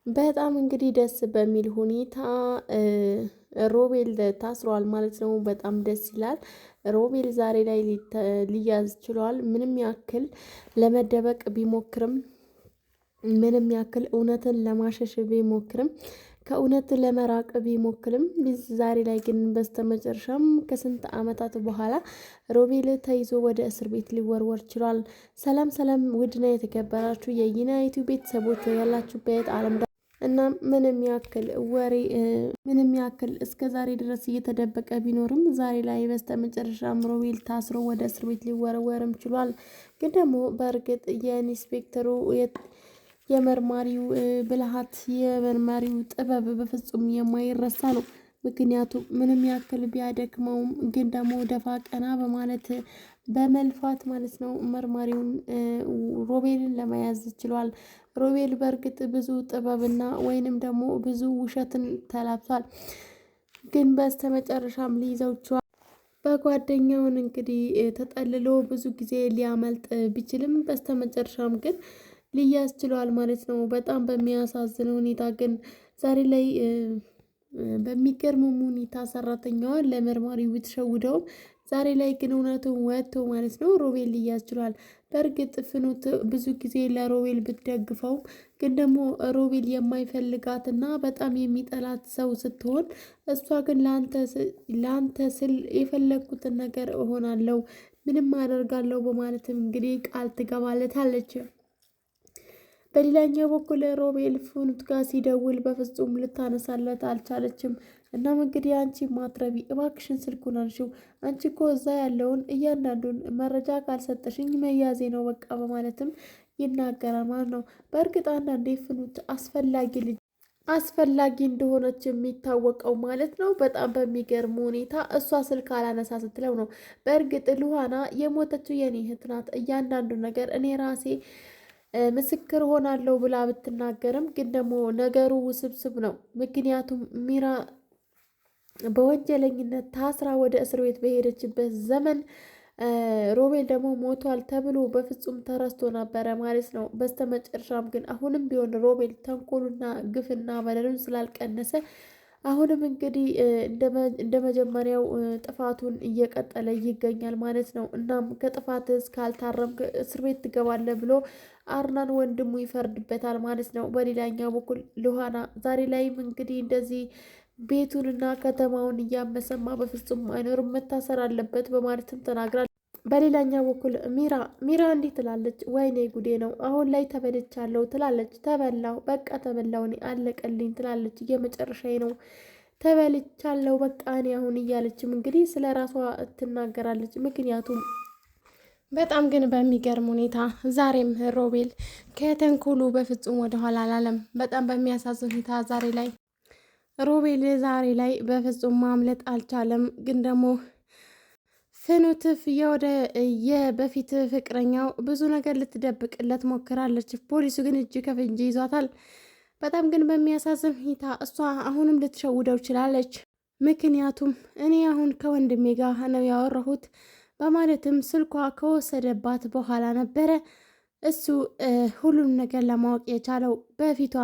በጣም እንግዲህ ደስ በሚል ሁኔታ ሮቤል ታስሯል ማለት ነው። በጣም ደስ ይላል። ሮቤል ዛሬ ላይ ሊያዝ ችሏል። ምንም ያክል ለመደበቅ ቢሞክርም፣ ምንም ያክል እውነትን ለማሸሽ ቢሞክርም፣ ከእውነት ለመራቅ ቢሞክርም ዛሬ ላይ ግን በስተመጨረሻም ከስንት ዓመታት በኋላ ሮቤል ተይዞ ወደ እስር ቤት ሊወርወር ችሏል። ሰላም ሰላም! ውድና የተከበራችሁ የዩናይቱ ቤተሰቦች ያላችሁበት ዓለም እና ምንም ያክል እስከ ዛሬ ድረስ እየተደበቀ ቢኖርም ዛሬ ላይ በስተመጨረሻም ሮቤል ታስሮ ወደ እስር ቤት ሊወረወርም ችሏል። ግን ደግሞ በእርግጥ የኢንስፔክተሩ የመርማሪው ብልሃት የመርማሪው ጥበብ በፍጹም የማይረሳ ነው። ምክንያቱም ምንም ያክል ቢያደክመውም ግን ደግሞ ደፋ ቀና በማለት በመልፋት ማለት ነው መርማሪውን ሮቤልን ለመያዝ ችሏል። ሮቤል በእርግጥ ብዙ ጥበብና ወይንም ደግሞ ብዙ ውሸትን ተላብሷል። ግን በስተመጨረሻም ሊይዘው ችሏል። በጓደኛውን እንግዲህ ተጠልሎ ብዙ ጊዜ ሊያመልጥ ቢችልም በስተመጨረሻም ግን ሊያዝ ችሏል ማለት ነው። በጣም በሚያሳዝን ሁኔታ ግን ዛሬ ላይ በሚገርምም ሁኔታ ሰራተኛዋን ለመርማሪው ብትሸውደውም ዛሬ ላይ ግን እውነቱን ወጥቶ ማለት ነው ሮቤል ሊያዝ ችሏል። በእርግጥ ፍኑት ብዙ ጊዜ ለሮቤል ብትደግፈውም ግን ደግሞ ሮቤል የማይፈልጋትና በጣም የሚጠላት ሰው ስትሆን እሷ ግን ለአንተ ስል የፈለግኩትን ነገር እሆናለሁ፣ ምንም አደርጋለሁ በማለትም እንግዲህ ቃል ትገባለታለች። በሌላኛው በኩል ሮቤል ፍኑት ጋር ሲደውል በፍጹም ልታነሳለት አልቻለችም። እናም እንግዲህ አንቺ ማትረቢ እባክሽን ስልኩን አንሺው፣ አንቺ እኮ እዛ ያለውን እያንዳንዱን መረጃ ካልሰጠሽኝ መያዜ ነው በቃ በማለትም ይናገራል ማለት ነው። በእርግጥ አንዳንዴ ፍኑት አስፈላጊ እንደሆነች የሚታወቀው ማለት ነው። በጣም በሚገርም ሁኔታ እሷ ስልክ አላነሳ ስትለው ነው። በእርግጥ ሉሃና የሞተችው የኔ እህት ናት፣ እያንዳንዱ ነገር እኔ ራሴ ምስክር ሆናለሁ ብላ ብትናገርም ግን ደግሞ ነገሩ ውስብስብ ነው። ምክንያቱም ሚራ በወንጀለኝነት ታስራ ወደ እስር ቤት በሄደችበት ዘመን ሮቤል ደግሞ ሞቷል ተብሎ በፍጹም ተረስቶ ነበረ ማለት ነው። በስተመጨረሻም ግን አሁንም ቢሆን ሮቤል ተንኮሉና ግፍና በደሉን ስላልቀነሰ አሁንም እንግዲህ እንደ መጀመሪያው ጥፋቱን እየቀጠለ ይገኛል ማለት ነው። እናም ከጥፋት እስካልታረም እስር ቤት ትገባለህ ብሎ አርናን ወንድሙ ይፈርድበታል ማለት ነው። በሌላኛው በኩል ሉሃና ዛሬ ላይም እንግዲህ እንደዚህ ቤቱንና ከተማውን እያመሰማ በፍጹም አይኖርም፣ መታሰር አለበት በማለትም ተናግራል። በሌላኛው በኩል ሚራ እንዲህ ትላለች፣ ወይኔ ጉዴ ነው አሁን ላይ ተበልቻለሁ ትላለች። ተበላው በቃ ተበላው እኔ አለቀልኝ ትላለች። የመጨረሻዬ ነው ተበልቻለሁ በቃ እኔ አሁን እያለችም እንግዲህ ስለ ራሷ ትናገራለች። ምክንያቱም በጣም ግን በሚገርም ሁኔታ ዛሬም ሮቤል ከተንኮሉ በፍጹም ወደኋላ አላለም። በጣም በሚያሳዝን ሁኔታ ሮቤል ዛሬ ላይ በፍጹም ማምለጥ አልቻለም። ግን ደግሞ ፍኑትፍ የወደ የበፊት ፍቅረኛው ብዙ ነገር ልትደብቅለት ሞክራለች። ፖሊሱ ግን እጅ ከፍንጅ ይዟታል። በጣም ግን በሚያሳዝን ሁኔታ እሷ አሁንም ልትሸውደው ችላለች። ምክንያቱም እኔ አሁን ከወንድሜ ጋር ነው ያወራሁት በማለትም ስልኳ ከወሰደባት በኋላ ነበረ እሱ ሁሉም ነገር ለማወቅ የቻለው። በፊቷ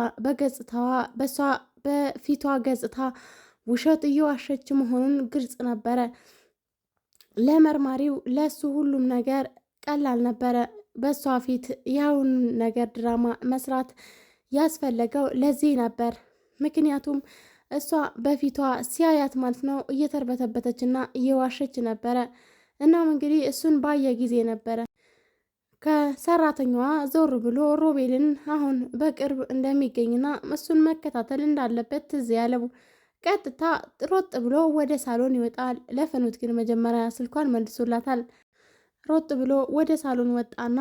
ገጽታ ውሸት እየዋሸች መሆኑን ግልጽ ነበረ። ለመርማሪው ለሱ ሁሉም ነገር ቀላል ነበረ። በሷ ፊት ያውን ነገር ድራማ መስራት ያስፈለገው ለዚህ ነበር። ምክንያቱም እሷ በፊቷ ሲያያት ማለት ነው እየተርበተበተችና እየዋሸች ነበረ። እናም እንግዲህ እሱን ባየ ጊዜ ነበረ ከሰራተኛዋ ዞር ብሎ ሮቤልን አሁን በቅርብ እንደሚገኝና እሱን መከታተል እንዳለበት ትዝ ያለው። ቀጥታ ሮጥ ብሎ ወደ ሳሎን ይወጣል። ለፍኑት ግን መጀመሪያ ስልኳን መልሶላታል። ሮጥ ብሎ ወደ ሳሎን ወጣና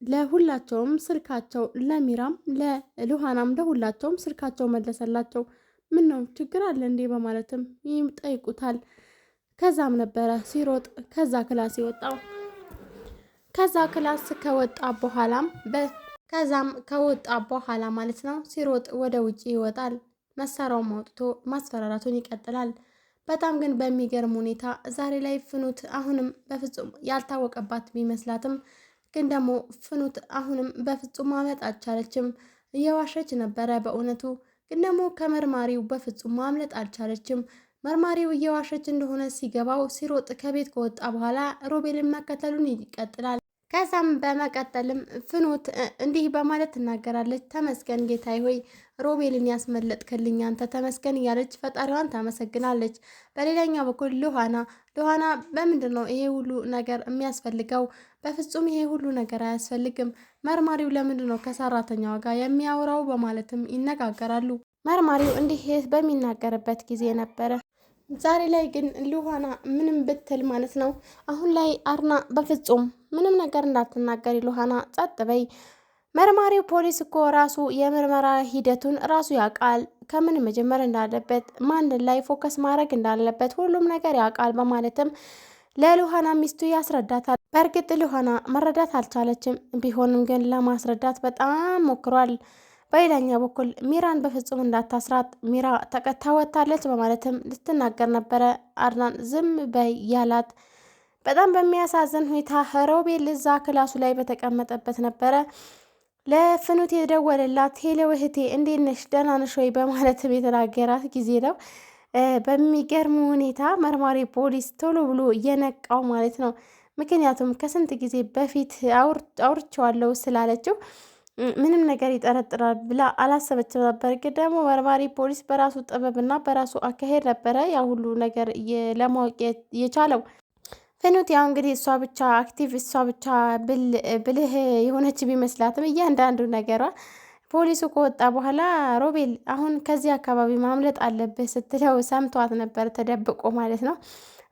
ለሁላቸውም ስልካቸው፣ ለሚራም ለሉሃናም ለሁላቸውም ስልካቸው መለሰላቸው። ምን ነው ችግር አለ እንዴ በማለትም ይጠይቁታል። ከዛም ነበረ ሲሮጥ ከዛ ክላስ ይወጣው። ከወጣ በኋላ ማለት ነው ሲሮጥ ወደ ውጭ ይወጣል። መሳሪያውን አውጥቶ ማስፈራራቱን ይቀጥላል። በጣም ግን በሚገርም ሁኔታ ዛሬ ላይ ፍኑት አሁንም በፍጹም ያልታወቀባት ቢመስላትም ግን ደግሞ ፍኑት አሁንም በፍጹም ማመጥ አልቻለችም። እየዋሸች ነበረ። በእውነቱ ግን ደግሞ ከመርማሪው በፍጹም ማምለጥ አልቻለችም። መርማሪው እየዋሸች እንደሆነ ሲገባው ሲሮጥ ከቤት ከወጣ በኋላ ሮቤልን መከተሉን ይቀጥላል። ከዛም በመቀጠልም ፍኖት እንዲህ በማለት ትናገራለች። ተመስገን ጌታዬ ሆይ ሮቤልን ያስመለጥክልኝ አንተ ተመስገን እያለች ፈጣሪዋን ታመሰግናለች። በሌላኛው በኩል ሉሃና በምንድን ነው ይሄ ሁሉ ነገር የሚያስፈልገው? በፍጹም ይሄ ሁሉ ነገር አያስፈልግም። መርማሪው ለምንድን ነው ከሰራተኛዋ ጋር የሚያወራው? በማለትም ይነጋገራሉ። መርማሪው እንዲህ በሚናገርበት ጊዜ ነበረ። ዛሬ ላይ ግን ሉሃና ምንም ብትል ማለት ነው አሁን ላይ አርና በፍጹም ምንም ነገር እንዳትናገሪ ሉሃና ጸጥ በይ። መርማሪው ፖሊስ እኮ ራሱ የምርመራ ሂደቱን ራሱ ያውቃል። ከምን መጀመር እንዳለበት፣ ማን ላይ ፎከስ ማድረግ እንዳለበት ሁሉም ነገር ያውቃል በማለትም ለሉሃና ሚስቱ ያስረዳታል። በእርግጥ ሉሃና መረዳት አልቻለችም። ቢሆንም ግን ለማስረዳት በጣም ሞክሯል። በሌላኛ በኩል ሚራን በፍጹም እንዳታስራት ሚራ ተቀታ ወጥታለች በማለትም ልትናገር ነበረ። አድናን ዝም በይ ያላት በጣም በሚያሳዝን ሁኔታ ሮቤል እዛ ክላሱ ላይ በተቀመጠበት ነበረ ለፍኑት የደወለላት። ሄሎ እህቴ እንዴት ነሽ ደህና ነሽ ወይ በማለትም የተናገራት ጊዜ ነው። በሚገርም ሁኔታ መርማሪ ፖሊስ ቶሎ ብሎ እየነቃው ማለት ነው። ምክንያቱም ከስንት ጊዜ በፊት አውርቼዋለሁ ስላለችው ምንም ነገር ይጠረጥራል ብላ አላሰበችም ነበር። ግን ደግሞ መርማሪ ፖሊስ በራሱ ጥበብና በራሱ አካሄድ ነበረ ያ ሁሉ ነገር ለማወቅ የቻለው። ፍኑት ያው እንግዲህ እሷ ብቻ አክቲቭ እሷ ብቻ ብልህ የሆነች ቢመስላትም እያንዳንዱ ነገሯ ፖሊሱ ከወጣ በኋላ ሮቤል አሁን ከዚህ አካባቢ ማምለጥ አለብህ ስትለው ሰምቷት ነበር፣ ተደብቆ ማለት ነው።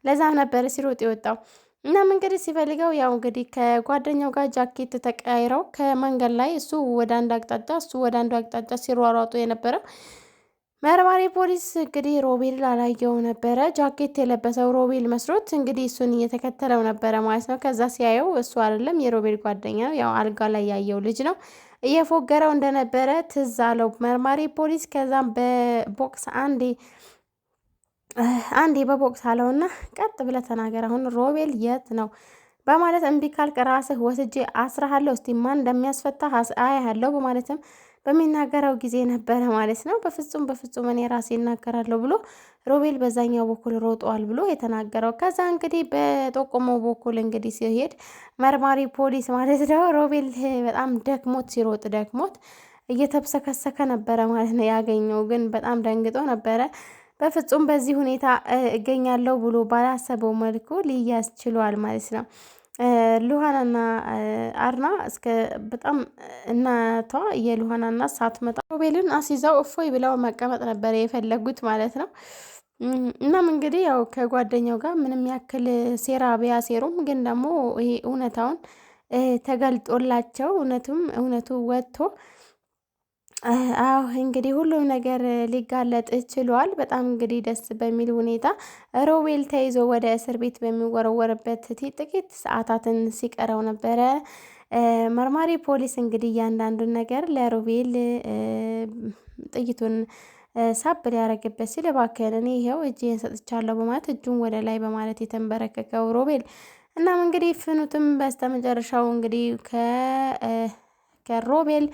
ለዛም ነበር ሲሮጥ የወጣው። እናም እንግዲህ ሲፈልገው ያው እንግዲህ ከጓደኛው ጋር ጃኬት ተቀያይረው ከመንገድ ላይ እሱ ወደ አንድ አቅጣጫ እሱ ወደ አንዱ አቅጣጫ ሲሯሯጡ የነበረው መርማሪ ፖሊስ እንግዲህ ሮቤል አላየው ነበረ። ጃኬት የለበሰው ሮቤል መስሎት እንግዲህ እሱን እየተከተለው ነበረ ማለት ነው። ከዛ ሲያየው እሱ አይደለም የሮቤል ጓደኛ ነው፣ ያው አልጋ ላይ ያየው ልጅ ነው። እየፎገረው እንደነበረ ትዝ አለው መርማሪ ፖሊስ። ከዛም በቦክስ አንዴ በቦክስ አለውና ቀጥ ብለህ ተናገር አሁን ሮቤል የት ነው በማለት እምቢ ካልክ ራስህ ወስጄ አስራሃለሁ፣ እስቲ ማን እንደሚያስፈታህ አያለሁ በማለትም በሚናገረው ጊዜ ነበረ ማለት ነው። በፍጹም እኔ ራሴ እናገራለሁ ብሎ ሮቤል በዛኛው በኩል ሮጧል ብሎ የተናገረው። ከዛ እንግዲህ በጠቆመው በኩል እንግዲህ ሲሄድ መርማሪ ፖሊስ ማለት ነው ሮቤል በጣም ደክሞት እየተብሰከሰከ ነበረ ማለት ነው ያገኘው። ግን በጣም ደንግጦ ነበረ። በፍጹም በዚህ ሁኔታ እገኛለሁ ብሎ ባላሰበው መልኩ ሊያዝ ችሏል ማለት ነው። ሉሃናና አርና እስከ በጣም እናቷ የሉሃና እናት ሳትመጣ ሮቤልን አስይዛው እፎይ ብለው መቀመጥ ነበር የፈለጉት ማለት ነው። እናም እንግዲህ ያው ከጓደኛው ጋር ምንም ያክል ሴራ ቢያሴሩም ግን ደግሞ ይሄ እውነታውን ተገልጦላቸው እውነቱ ወጥቶ አዎ እንግዲህ ሁሉም ነገር ሊጋለጥ ችሏል። በጣም እንግዲህ ደስ በሚል ሁኔታ ሮቤል ተይዞ ወደ እስር ቤት በሚወረወርበት ጥቂት ሰዓታትን ሲቀረው ነበረ መርማሪ ፖሊስ እንግዲህ እያንዳንዱን ነገር ለሮቤል ጥይቱን ሳብ ሊያደርግበት ሲል እባክህን እኔ ይኸው እጄን ሰጥቻለሁ በማለት እጁን ወደ ላይ በማለት የተንበረከከው ሮቤል። እናም እንግዲህ ፍኑትም በስተመጨረሻው እንግዲህ ከሮቤል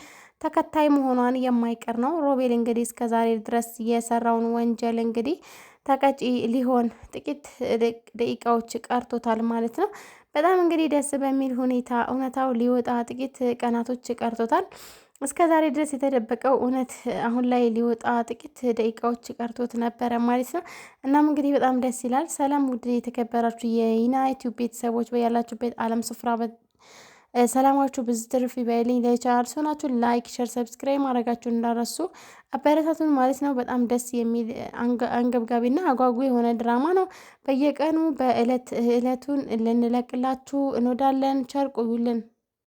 ተከታይ መሆኗን የማይቀር ነው። ሮቤል እንግዲህ እስከ ዛሬ ድረስ የሰራውን ወንጀል እንግዲህ ተቀጪ ሊሆን ጥቂት ደቂቃዎች ቀርቶታል ማለት ነው። በጣም እንግዲህ ደስ በሚል ሁኔታ እውነታው ሊወጣ ጥቂት ቀናቶች ቀርቶታል። እስከ ዛሬ ድረስ የተደበቀው እውነት አሁን ላይ ሊወጣ ጥቂት ደቂቃዎች ቀርቶት ነበረ ማለት ነው። እናም እንግዲህ በጣም ደስ ይላል። ሰላም ውድ የተከበራችሁ የይና ዩቲዩብ ቤተሰቦች በያላችሁበት ዓለም ስፍራ ሰላማችሁ ብዙ ትርፍ ይበልኝ። ለቻናል ሆናችሁ ላይክ፣ ሼር፣ ሰብስክራይብ ማድረጋችሁ እንዳረሱ አበረታቱን ማለት ነው። በጣም ደስ የሚል አንገብጋቢና አጓጉ የሆነ ድራማ ነው። በየቀኑ በእለቱን ልንለቅላችሁ እንወዳለን። ቸር ቆዩልን።